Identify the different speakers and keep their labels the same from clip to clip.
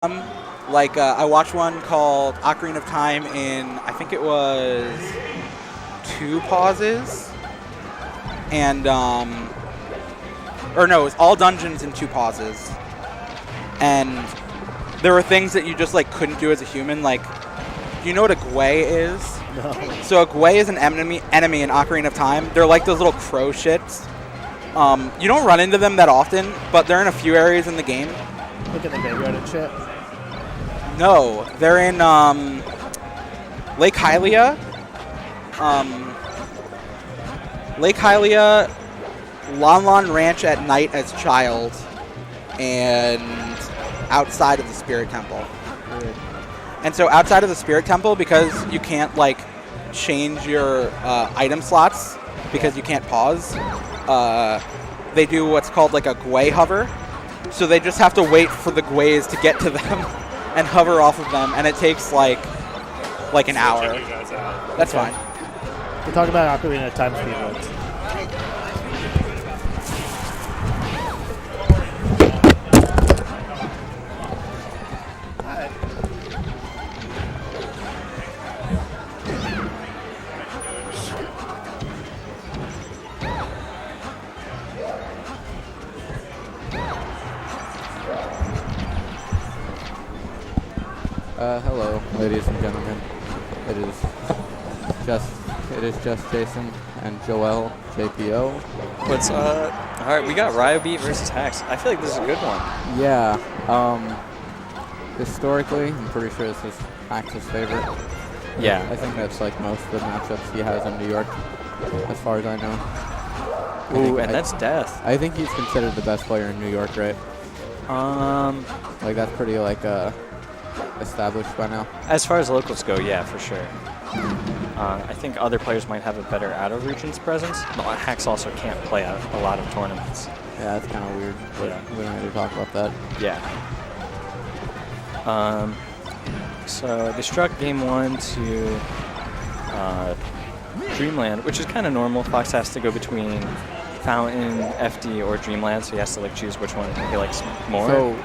Speaker 1: I watched one called Ocarina of Time in, I think it was 2 pauses, and or no, it was all dungeons in 2 pauses, and there were things that you just like couldn't do as a human. Like, do you know what a gwei is?
Speaker 2: No.
Speaker 1: So a gwei is an enemy in Ocarina of Time. They're like those little crow shits. You don't run into them that often, but they're in a few areas in the game.
Speaker 2: Look at the graveyard and shit.
Speaker 1: No, they're in Lake Hylia. Lake Hylia, Lon Lon Ranch at night as child, and outside of the Spirit Temple.
Speaker 2: Weird.
Speaker 1: And so outside of the Spirit Temple, because you can't like change your item slots because you can't pause, they do what's called like a gwei hover. So they just have to wait for the gweis to get to them and hover off of them, and it takes like an hour. That's fine.
Speaker 2: We're talking about Ocarina of Time speedruns.
Speaker 3: Hello, ladies and gentlemen. It is just Jason and Joel, JPO.
Speaker 4: What's alright, we got Ryobeat versus Hax. I feel like this is a good one.
Speaker 3: Yeah, historically, I'm pretty sure this is Hax's favorite.
Speaker 4: Yeah.
Speaker 3: I think that's like most of the matchups he has in New York, as far as I know.
Speaker 4: Ooh, and that's death.
Speaker 3: I think he's considered the best player in New York, right? Like that's pretty like established by now.
Speaker 4: As far as locals go, yeah, for sure. I think other players might have a better out-of-regions presence, but Hax also can't play a lot of tournaments.
Speaker 3: Yeah, that's kind of weird, but we don't need to talk about that.
Speaker 4: Yeah. So they struck game 1 to Dreamland, which is kind of normal. Fox has to go between Fountain, FD, or Dreamland, so he has to like choose which one he likes more.
Speaker 3: So,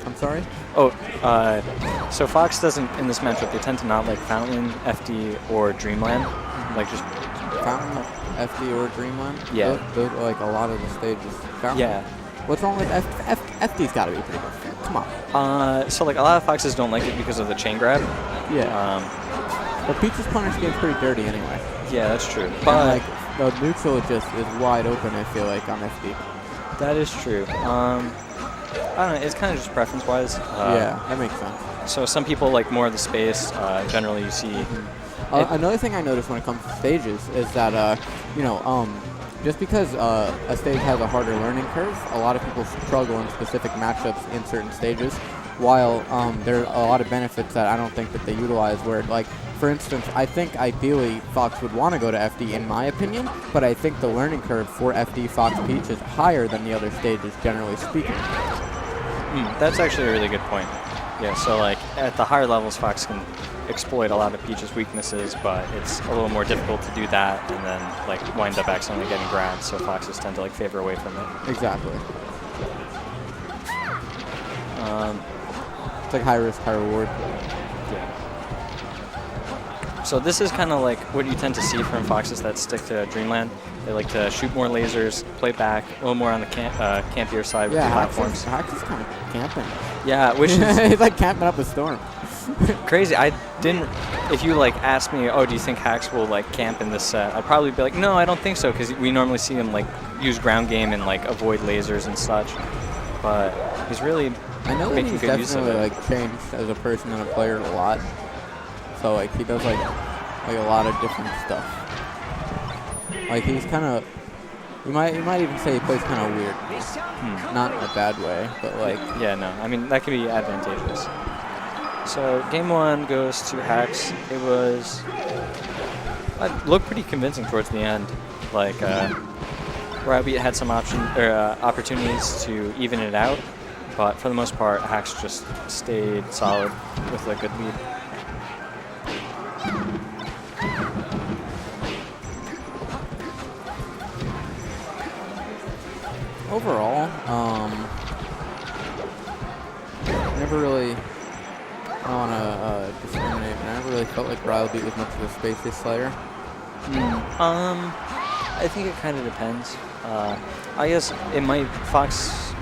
Speaker 3: I'm sorry?
Speaker 4: Oh, so Fox doesn't, in this matchup, they tend to not like Fountain, FD, or Dreamland. Like just...
Speaker 3: Fountain, FD, or Dreamland?
Speaker 4: Yeah.
Speaker 3: Those are like a lot of the stages. Fountain?
Speaker 4: Yeah.
Speaker 3: What's wrong with FD's gotta be pretty good. Come on.
Speaker 4: So like a lot of Foxes don't like it because of the chain grab.
Speaker 3: Yeah. But Peach's punish game's pretty dirty anyway.
Speaker 4: Yeah, that's true.
Speaker 3: And
Speaker 4: But
Speaker 3: like, the neutral just is wide open, I feel like, on FD.
Speaker 4: that is true. I don't know, it's kind of just preference-wise.
Speaker 3: Yeah, that makes sense.
Speaker 4: So some people like more of the space. Generally, you see.
Speaker 3: Another thing I noticed when it comes to stages is that, just because a stage has a harder learning curve, a lot of people struggle in specific matchups in certain stages, while there are a lot of benefits that I don't think that they utilize where, like, for instance, I think ideally Fox would want to go to FD in my opinion, but I think the learning curve for FD Fox Peach is higher than the other stages, generally speaking.
Speaker 4: That's actually a really good point. Yeah, so like at the higher levels, Fox can exploit a lot of Peach's weaknesses, but it's a little more difficult to do that and then like wind up accidentally getting grabbed, so Foxes tend to like favor away from it.
Speaker 3: Exactly. It's like high risk, high reward.
Speaker 4: Yeah. So this is kind of like what you tend to see from Foxes that stick to Dreamland. They like to shoot more lasers, play back, a little more on the campier side with the platforms.
Speaker 3: Hax is kind of camping.
Speaker 4: Yeah, which is
Speaker 3: He's like camping up a storm.
Speaker 4: crazy. I didn't. If you like asked me, oh, do you think Hax will like camp in this set? I'd probably be like, no, I don't think so, because we normally see him like use ground game and like avoid lasers and such. But he's really
Speaker 3: I know that
Speaker 4: making
Speaker 3: he's
Speaker 4: good use of
Speaker 3: definitely
Speaker 4: it.
Speaker 3: like changed as a person and a player a lot. So like he does like a lot of different stuff. Like he's kind of, you might even say he plays kind of weird. Not in a bad way, but like.
Speaker 4: Yeah, no. I mean, that could be advantageous. So game 1 goes to Hax. It looked pretty convincing towards the end. Like Ryobeat had some opportunities to even it out, but for the most part, Hax just stayed solid with a good lead.
Speaker 3: Overall, never really, I don't want to discriminate, but I never really felt like Ryobeat was much of a Spaces Slayer.
Speaker 4: I think it kind of depends. I guess Fox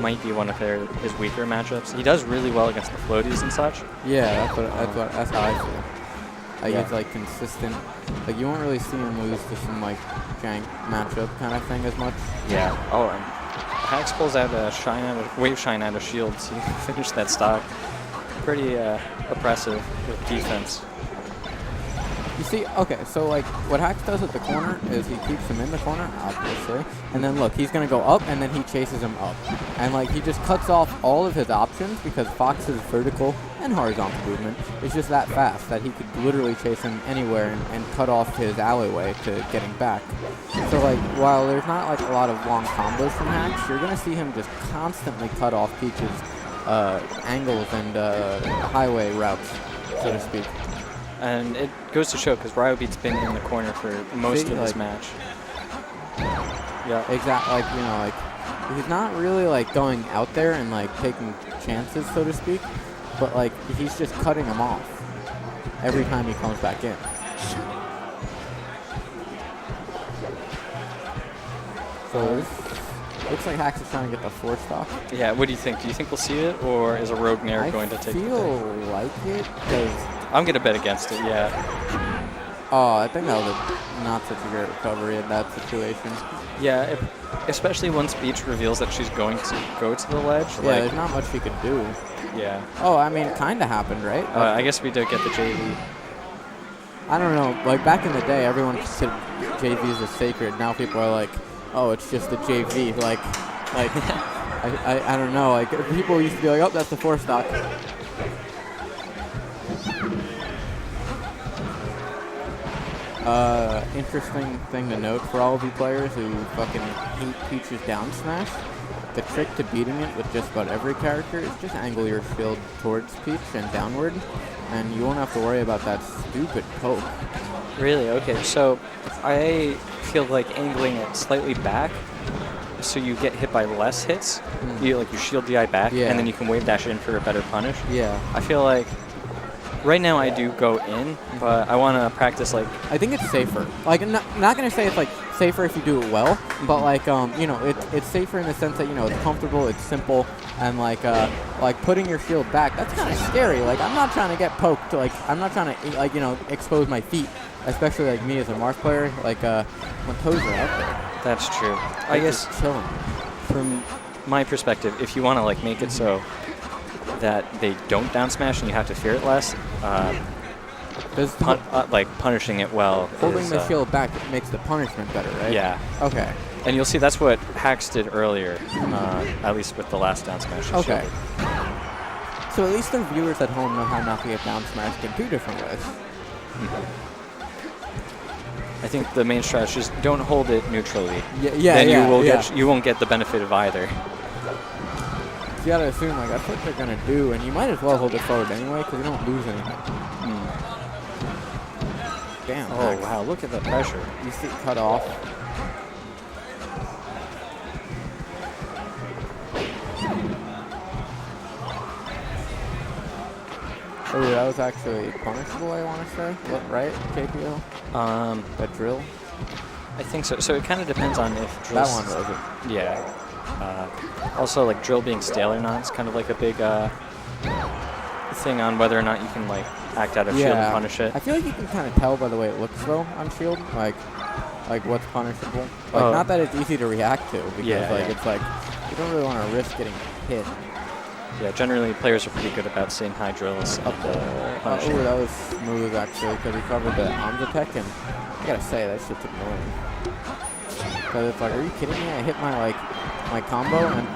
Speaker 4: might be one of his weaker matchups. He does really well against the floaties and such.
Speaker 3: Yeah, that's how I feel.
Speaker 4: Yeah.
Speaker 3: He's like consistent. Like you won't really see him lose to some like jank matchup kind of thing as much.
Speaker 4: Yeah. Oh, and Hax pulls out a wave shine out of shield to finish that stock. Pretty oppressive with defense.
Speaker 3: You see, okay, so like what Hax does at the corner is he keeps him in the corner, obviously, and then look, he's gonna go up and then he chases him up. And like he just cuts off all of his options because Fox's vertical and horizontal movement is just that fast that he could literally chase him anywhere and cut off his alleyway to getting back. So like while there's not like a lot of long combos from Hax, you're gonna see him just constantly cut off Peach's angles and highway routes, so to speak.
Speaker 4: And it goes to show because Ryobeat's been in the corner for most of this match. Yeah.
Speaker 3: Exactly. Like, you know, like he's not really like going out there and like taking chances, so to speak, but like he's just cutting them off every time he comes back in. So looks like Hax is trying to get the 4-stock.
Speaker 4: Yeah. What do you think? Do you think we'll see it, or is a Rogue Nair going to take it?
Speaker 3: I feel like it because.
Speaker 4: I'm going to bet against it, yeah.
Speaker 3: Oh, I think that was not such a great recovery in that situation.
Speaker 4: Yeah, especially once Beach reveals that she's going to go to the ledge.
Speaker 3: Yeah,
Speaker 4: like,
Speaker 3: there's not much she could do.
Speaker 4: Yeah.
Speaker 3: Oh, I mean, it kind of happened, right?
Speaker 4: I guess we did get the JV.
Speaker 3: I don't know. Like, back in the day, everyone said JVs as sacred. Now people are like, oh, it's just a JV. Like I don't know. Like, people used to be like, oh, that's the 4-stock. Interesting thing to note for all of you players who fucking hate Peach's down smash, the trick to beating it with just about every character is just angle your shield towards Peach and downward, and you won't have to worry about that stupid poke.
Speaker 4: Really? Okay, so I feel like angling it slightly back so you get hit by less hits. You shield DI back, and then you can wave dash in for a better punish.
Speaker 3: Yeah.
Speaker 4: I feel like right now I do go in, but I want to practice like...
Speaker 3: I think it's safer. Like, I'm not going to say it's like safer if you do it well, but like, you know, it's safer in the sense that, you know, it's comfortable, it's simple, and like putting your shield back, that's kind of scary. Like, I'm not trying to get poked. Like, I'm not trying to, like, you know, expose my feet, especially like me as a Marth player, like, when toes are out there.
Speaker 4: That's true. I guess
Speaker 3: chilling.
Speaker 4: From my perspective, if you want to like make it so that they don't down smash and you have to fear it less, like punishing it well.
Speaker 3: Holding the shield back makes the punishment better, right?
Speaker 4: Yeah.
Speaker 3: Okay.
Speaker 4: And you'll see that's what Hax did earlier, at least with the last down smash.
Speaker 3: Okay. So at least the viewers at home know how not to get down smashed in 2 different ways.
Speaker 4: I think the main strategy is don't hold it neutrally.
Speaker 3: Then
Speaker 4: you won't get the benefit of either.
Speaker 3: You gotta assume like that's what they're gonna do, and you might as well hold it forward anyway because you don't lose anything. Damn.
Speaker 4: Oh wow! Look at the pressure.
Speaker 3: You see, cut off. Oh, that was actually punishable. I want to say, right? KPO. That drill.
Speaker 4: I think so. So it kind of depends on if drill.
Speaker 3: That one was it.
Speaker 4: Yeah. Also, like drill being stale or not, it's kind of like a big thing on whether or not you can like act out of shield and punish it.
Speaker 3: I feel like you can kind of tell by the way it looks though on shield, like what's punishable. Like not that it's easy to react to because it's like you don't really want to risk getting hit.
Speaker 4: Yeah, generally players are pretty good about seeing high drills up the punish.
Speaker 3: Oh, that was smooth actually because he covered the arms attack, and I gotta say that shit's annoying. Because it's like, are you kidding me? I hit my combo and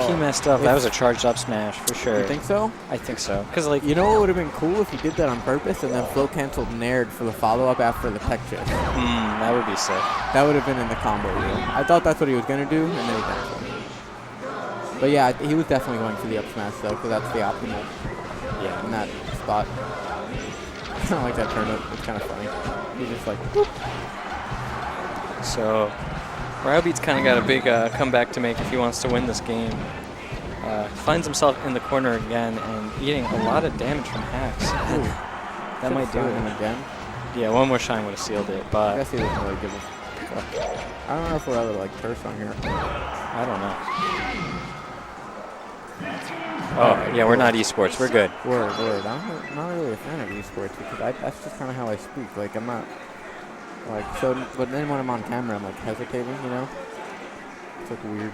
Speaker 4: he messed up. That was a charged up smash for sure.
Speaker 3: You think so?
Speaker 4: I think so. Because like,
Speaker 3: you know what would have been cool if he did that on purpose and then flow canceled Naird for the follow up after the peck chip.
Speaker 4: That would be sick.
Speaker 3: That would have been in the combo reel. I thought that's what he was gonna do, and then he canceled. But yeah, he was definitely going for the up smash though, because that's the optimal. Yeah. In that spot. I kind of like that turn. It's kind of funny. He's just like, whoop.
Speaker 4: So, Ryobeat's kind of got a big comeback to make if he wants to win this game. finds himself in the corner again and eating a lot of damage from hacks. And that might do
Speaker 3: Him
Speaker 4: it.
Speaker 3: again.
Speaker 4: Yeah, one more shine would have sealed it,
Speaker 3: I
Speaker 4: but
Speaker 3: guess he doesn't really give a fuck. I don't know if we're ever like curse on here.
Speaker 4: I don't know. Oh, yeah, we're not esports. We're good.
Speaker 3: Word. I'm not really a fan of esports because that's just kind of how I speak. Like, I'm not, like, so, but then when I'm on camera, I'm, like, hesitating, you know? It's, like, weird.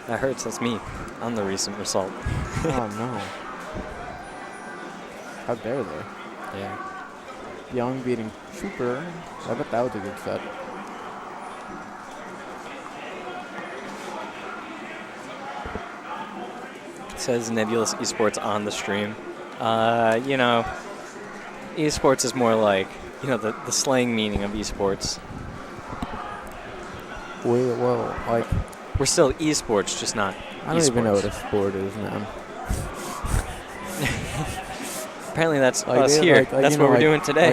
Speaker 4: That hurts. That's me. I'm the recent result.
Speaker 3: Oh, no. How dare they?
Speaker 4: Yeah.
Speaker 3: Young beating Super. I bet that was a good set.
Speaker 4: It says Nebulous Esports on the stream. You know, esports is more like, you know, the slang meaning of esports.
Speaker 3: Well, like,
Speaker 4: We're still esports, just not
Speaker 3: I don't even know what a
Speaker 4: esports.
Speaker 3: sport is, man.
Speaker 4: Apparently that's
Speaker 3: Like,
Speaker 4: us
Speaker 3: yeah,
Speaker 4: here.
Speaker 3: like,
Speaker 4: That's
Speaker 3: you
Speaker 4: what
Speaker 3: know,
Speaker 4: we're
Speaker 3: like-
Speaker 4: doing today.